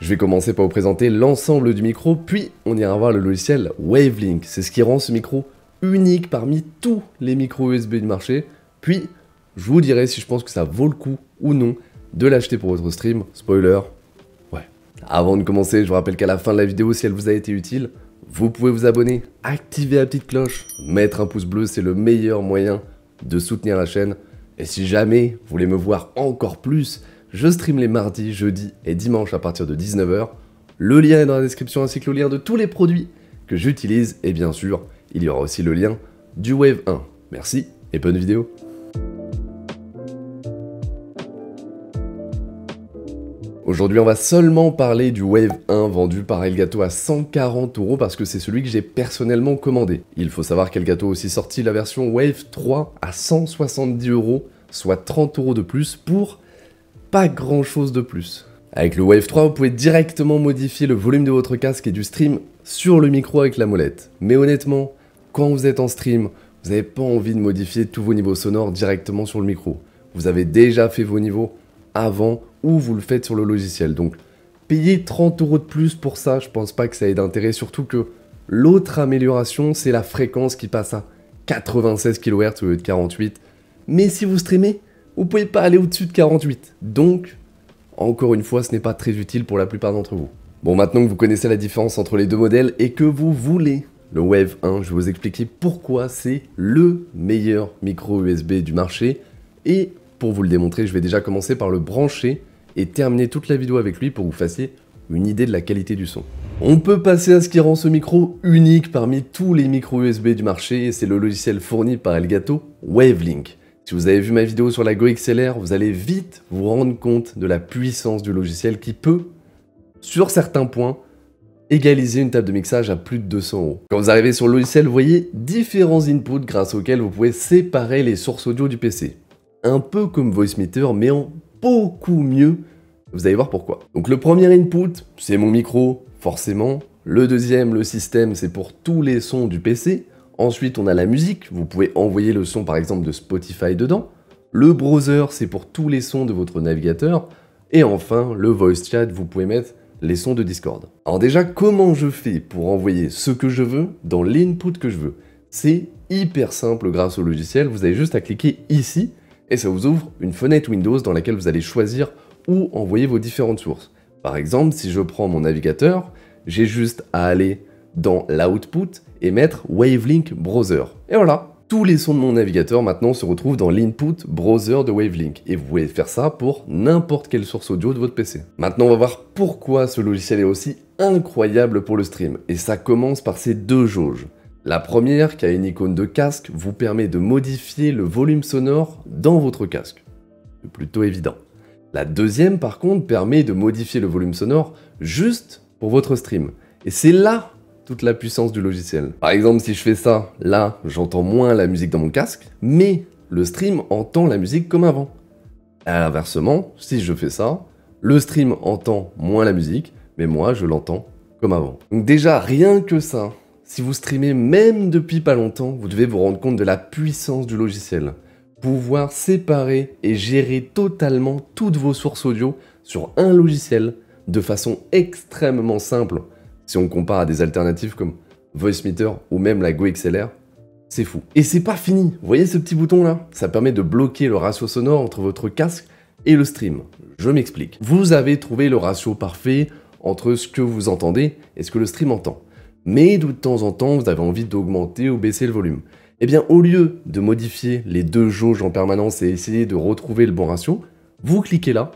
Je vais commencer par vous présenter l'ensemble du micro, puis on ira voir le logiciel Wavelink. C'est ce qui rend ce micro unique parmi tous les micros USB du marché. Puis, je vous dirai si je pense que ça vaut le coup ou non de l'acheter pour votre stream. Spoiler, ouais. Avant de commencer, je vous rappelle qu'à la fin de la vidéo, si elle vous a été utile, vous pouvez vous abonner, activer la petite cloche, mettre un pouce bleu, c'est le meilleur moyen de soutenir la chaîne. Et si jamais vous voulez me voir encore plus, je stream les mardis, jeudis et dimanches à partir de 19 h. Le lien est dans la description ainsi que le lien de tous les produits que j'utilise. Et bien sûr, il y aura aussi le lien du Wave 1. Merci et bonne vidéo. Aujourd'hui, on va seulement parler du Wave 1 vendu par Elgato à 140 € parce que c'est celui que j'ai personnellement commandé. Il faut savoir qu'Elgato a aussi sorti la version Wave 3 à 170 €, soit 30 € de plus pour pas grand chose de plus. Avec le Wave 3, vous pouvez directement modifier le volume de votre casque et du stream sur le micro avec la molette. Mais honnêtement, quand vous êtes en stream, vous n'avez pas envie de modifier tous vos niveaux sonores directement sur le micro. Vous avez déjà fait vos niveaux avant ou vous le faites sur le logiciel. Donc, payer 30 € de plus pour ça, je pense pas que ça ait d'intérêt, surtout que l'autre amélioration, c'est la fréquence qui passe à 96 kHz au lieu de 48. Mais si vous streamez, vous pouvez pas aller au-dessus de 48. Donc, encore une fois, ce n'est pas très utile pour la plupart d'entre vous. Bon, maintenant que vous connaissez la différence entre les deux modèles et que vous voulez le Wave 1, je vais vous expliquer pourquoi c'est le meilleur micro USB du marché. Et pour vous le démontrer, je vais déjà commencer par le brancher et terminer toute la vidéo avec lui pour que vous fassiez une idée de la qualité du son. On peut passer à ce qui rend ce micro unique parmi tous les micros USB du marché, et c'est le logiciel fourni par Elgato, Wavelink. Si vous avez vu ma vidéo sur la Go XLR, vous allez vite vous rendre compte de la puissance du logiciel qui peut, sur certains points, égaliser une table de mixage à plus de 200 €. Quand vous arrivez sur le logiciel, vous voyez différents inputs grâce auxquels vous pouvez séparer les sources audio du PC. Un peu comme Voicemeeter, mais en beaucoup mieux. Vous allez voir pourquoi. Donc le premier input, c'est mon micro, forcément. Le deuxième, le système, c'est pour tous les sons du PC. Ensuite, on a la musique. Vous pouvez envoyer le son, par exemple, de Spotify dedans. Le browser, c'est pour tous les sons de votre navigateur. Et enfin, le voice chat, vous pouvez mettre les sons de Discord. Alors déjà, comment je fais pour envoyer ce que je veux dans l'input que je veux? C'est hyper simple grâce au logiciel. Vous avez juste à cliquer ici et ça vous ouvre une fenêtre Windows dans laquelle vous allez choisir où envoyer vos différentes sources. Par exemple, si je prends mon navigateur, j'ai juste à aller dans l'output et mettre Wavelink Browser. Et voilà, tous les sons de mon navigateur maintenant se retrouvent dans l'input browser de Wavelink. Et vous pouvez faire ça pour n'importe quelle source audio de votre PC. Maintenant, on va voir pourquoi ce logiciel est aussi incroyable pour le stream. Et ça commence par ces deux jauges. La première, qui a une icône de casque, vous permet de modifier le volume sonore dans votre casque. C'est plutôt évident. La deuxième, par contre, permet de modifier le volume sonore juste pour votre stream. Et c'est là toute la puissance du logiciel. Par exemple, si je fais ça, là, j'entends moins la musique dans mon casque, mais le stream entend la musique comme avant. À l'inversement, si je fais ça, le stream entend moins la musique, mais moi, je l'entends comme avant. Donc déjà, rien que ça, si vous streamez même depuis pas longtemps, vous devez vous rendre compte de la puissance du logiciel. Pouvoir séparer et gérer totalement toutes vos sources audio sur un logiciel de façon extrêmement simple. Si on compare à des alternatives comme Voicemeeter ou même la Go XLR, c'est fou. Et c'est pas fini, vous voyez ce petit bouton là? Ça permet de bloquer le ratio sonore entre votre casque et le stream. Je m'explique. Vous avez trouvé le ratio parfait entre ce que vous entendez et ce que le stream entend. Mais de temps en temps, vous avez envie d'augmenter ou baisser le volume. Eh bien, au lieu de modifier les deux jauges en permanence et essayer de retrouver le bon ratio, vous cliquez là,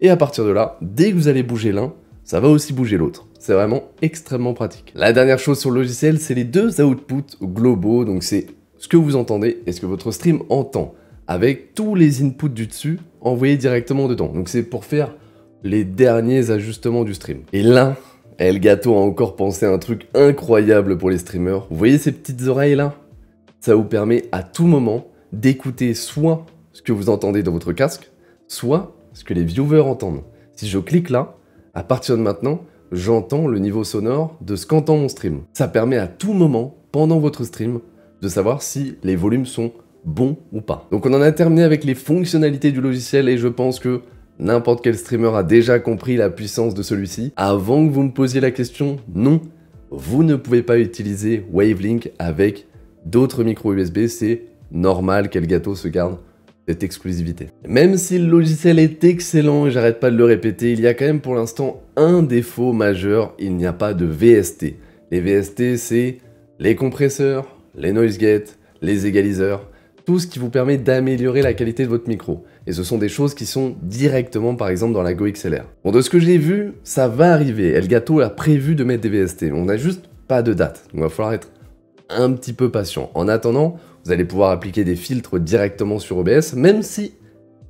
et à partir de là, dès que vous allez bouger l'un, ça va aussi bouger l'autre. C'est vraiment extrêmement pratique. La dernière chose sur le logiciel, c'est les deux outputs globaux, donc c'est ce que vous entendez et ce que votre stream entend, avec tous les inputs du dessus envoyés directement dedans. Donc c'est pour faire les derniers ajustements du stream. Et là, Elgato a encore pensé à un truc incroyable pour les streamers. Vous voyez ces petites oreilles là? Ça vous permet à tout moment d'écouter soit ce que vous entendez dans votre casque, soit ce que les viewers entendent. Si je clique là, à partir de maintenant, j'entends le niveau sonore de ce qu'entend mon stream. Ça permet à tout moment, pendant votre stream, de savoir si les volumes sont bons ou pas. Donc on en a terminé avec les fonctionnalités du logiciel et je pense que N'importe quel streamer a déjà compris la puissance de celui-ci. Avant que vous me posiez la question, non, vous ne pouvez pas utiliser Wavelink avec d'autres micros USB, c'est normal qu'Elgato se garde cette exclusivité. Même si le logiciel est excellent et j'arrête pas de le répéter, il y a quand même pour l'instant un défaut majeur, il n'y a pas de VST. Les VST, c'est les compresseurs, les noise gates, les égaliseurs, tout ce qui vous permet d'améliorer la qualité de votre micro. Et ce sont des choses qui sont directement par exemple dans la Go XLR. Bon, de ce que j'ai vu, ça va arriver. Elgato a prévu de mettre des VST, on n'a juste pas de date. Donc il va falloir être un petit peu patient. En attendant, vous allez pouvoir appliquer des filtres directement sur OBS, même si,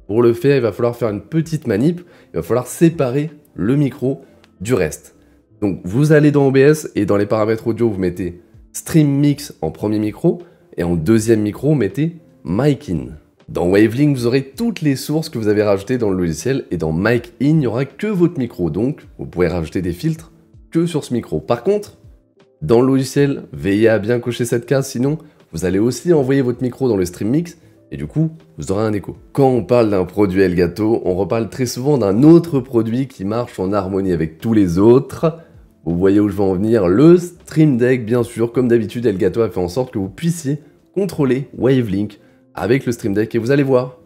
pour le faire, il va falloir faire une petite manip, il va falloir séparer le micro du reste. Donc vous allez dans OBS et dans les paramètres audio, vous mettez Stream Mix en premier micro, et en deuxième micro, vous mettez Mic In. Dans Wavelink, vous aurez toutes les sources que vous avez rajoutées dans le logiciel, et dans Mic In, il n'y aura que votre micro, donc vous pourrez rajouter des filtres que sur ce micro. Par contre, dans le logiciel, veillez à bien cocher cette case, sinon vous allez aussi envoyer votre micro dans le Stream Mix, et du coup, vous aurez un écho. Quand on parle d'un produit Elgato, on reparle très souvent d'un autre produit qui marche en harmonie avec tous les autres. Vous voyez où je veux en venir, le Stream Deck, bien sûr. Comme d'habitude, Elgato a fait en sorte que vous puissiez contrôler Wavelink avec le Stream Deck, et vous allez voir,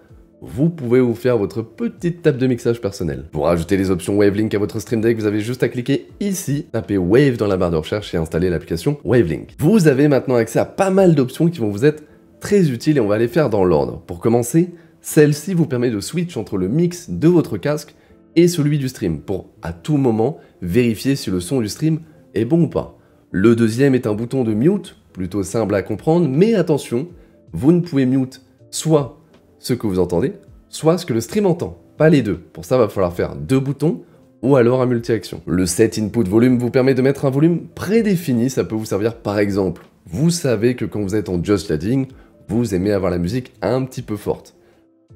vous pouvez vous faire votre petite table de mixage personnelle. Pour rajouter les options Wavelink à votre Stream Deck, vous avez juste à cliquer ici, taper Wave dans la barre de recherche et installer l'application Wavelink. Vous avez maintenant accès à pas mal d'options qui vont vous être très utiles et on va les faire dans l'ordre. Pour commencer, celle-ci vous permet de switch entre le mix de votre casque et celui du stream pour, à tout moment, vérifier si le son du stream est bon ou pas. Le deuxième est un bouton de mute, plutôt simple à comprendre, mais attention, vous ne pouvez mute soit ce que vous entendez, soit ce que le stream entend, pas les deux. Pour ça, il va falloir faire deux boutons ou alors un multi-action. Le set input volume vous permet de mettre un volume prédéfini, ça peut vous servir par exemple. Vous savez que quand vous êtes en just chatting, vous aimez avoir la musique un petit peu forte.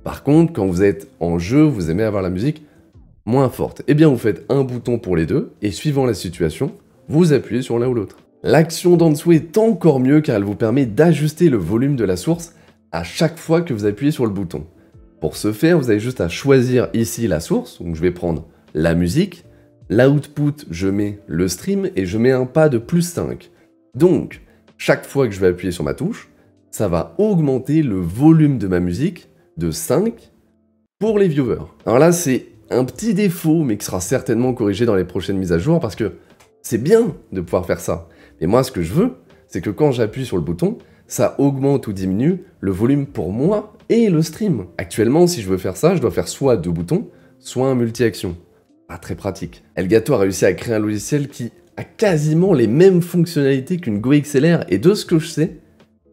Par contre, quand vous êtes en jeu, vous aimez avoir la musique moins forte. Eh bien, vous faites un bouton pour les deux, et suivant la situation, vous appuyez sur l'un ou l'autre. L'action d'en dessous est encore mieux car elle vous permet d'ajuster le volume de la source à chaque fois que vous appuyez sur le bouton. Pour ce faire, vous avez juste à choisir ici la source, donc je vais prendre la musique, l'output, je mets le stream, et je mets un pas de +5. Donc, chaque fois que je vais appuyer sur ma touche, ça va augmenter le volume de ma musique de 5 pour les viewers. Alors là, c'est un petit défaut, mais qui sera certainement corrigé dans les prochaines mises à jour, parce que c'est bien de pouvoir faire ça. Mais moi, ce que je veux, c'est que quand j'appuie sur le bouton, ça augmente ou diminue le volume pour moi et le stream. Actuellement, si je veux faire ça, je dois faire soit deux boutons, soit un multi-action. Pas très pratique. Elgato a réussi à créer un logiciel qui a quasiment les mêmes fonctionnalités qu'une Go XLR, et de ce que je sais,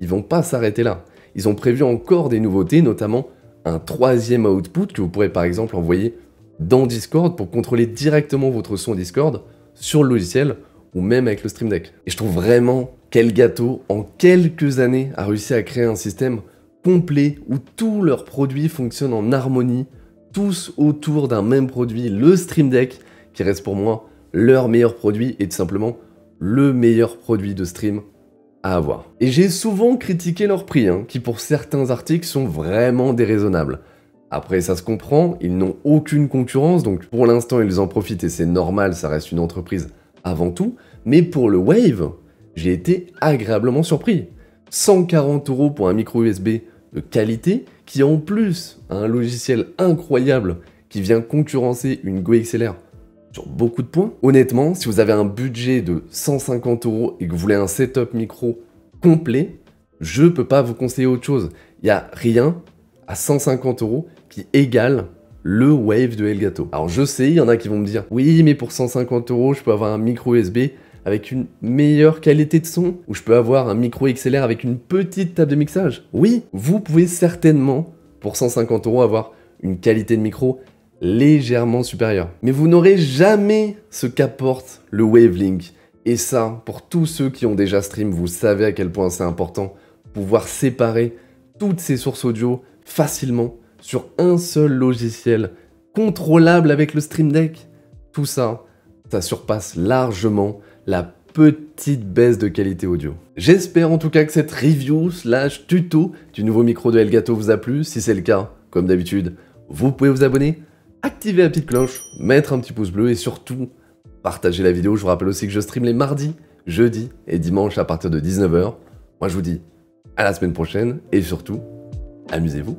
ils vont pas s'arrêter là. Ils ont prévu encore des nouveautés, notamment un troisième output que vous pourrez par exemple envoyer dans Discord pour contrôler directement votre son Discord sur le logiciel ou même avec le Stream Deck. Et je trouve vraiment qu'Elgato, en quelques années, a réussi à créer un système complet où tous leurs produits fonctionnent en harmonie, tous autour d'un même produit, le Stream Deck, qui reste pour moi leur meilleur produit et tout simplement le meilleur produit de stream à avoir. Et j'ai souvent critiqué leur prix, qui pour certains articles sont vraiment déraisonnables. Après, ça se comprend, ils n'ont aucune concurrence, donc pour l'instant ils en profitent et c'est normal, ça reste une entreprise avant tout, mais pour le Wave, j'ai été agréablement surpris. 140 € pour un micro USB de qualité, qui en plus a un logiciel incroyable qui vient concurrencer une Go XLR sur beaucoup de points. Honnêtement, si vous avez un budget de 150 € et que vous voulez un setup micro complet, je peux pas vous conseiller autre chose. Il n'y a rien à 150 € qui égale le Wave de Elgato. Alors je sais, il y en a qui vont me dire « Oui, mais pour 150 € je peux avoir un micro USB avec une meilleure qualité de son, ou je peux avoir un micro XLR avec une petite table de mixage. » Oui, vous pouvez certainement, pour 150 € avoir une qualité de micro légèrement supérieure. Mais vous n'aurez jamais ce qu'apporte le Wavelink. Et ça, pour tous ceux qui ont déjà stream, vous savez à quel point c'est important, pouvoir séparer toutes ces sources audio facilement sur un seul logiciel, contrôlable avec le Stream Deck. Tout ça, ça surpasse largement la petite baisse de qualité audio. J'espère en tout cas que cette review / tuto du nouveau micro de Elgato vous a plu. Si c'est le cas, comme d'habitude, vous pouvez vous abonner, activer la petite cloche, mettre un petit pouce bleu et surtout, partager la vidéo. Je vous rappelle aussi que je stream les mardis, jeudis et dimanches à partir de 19 h. Moi je vous dis à la semaine prochaine et surtout, amusez-vous.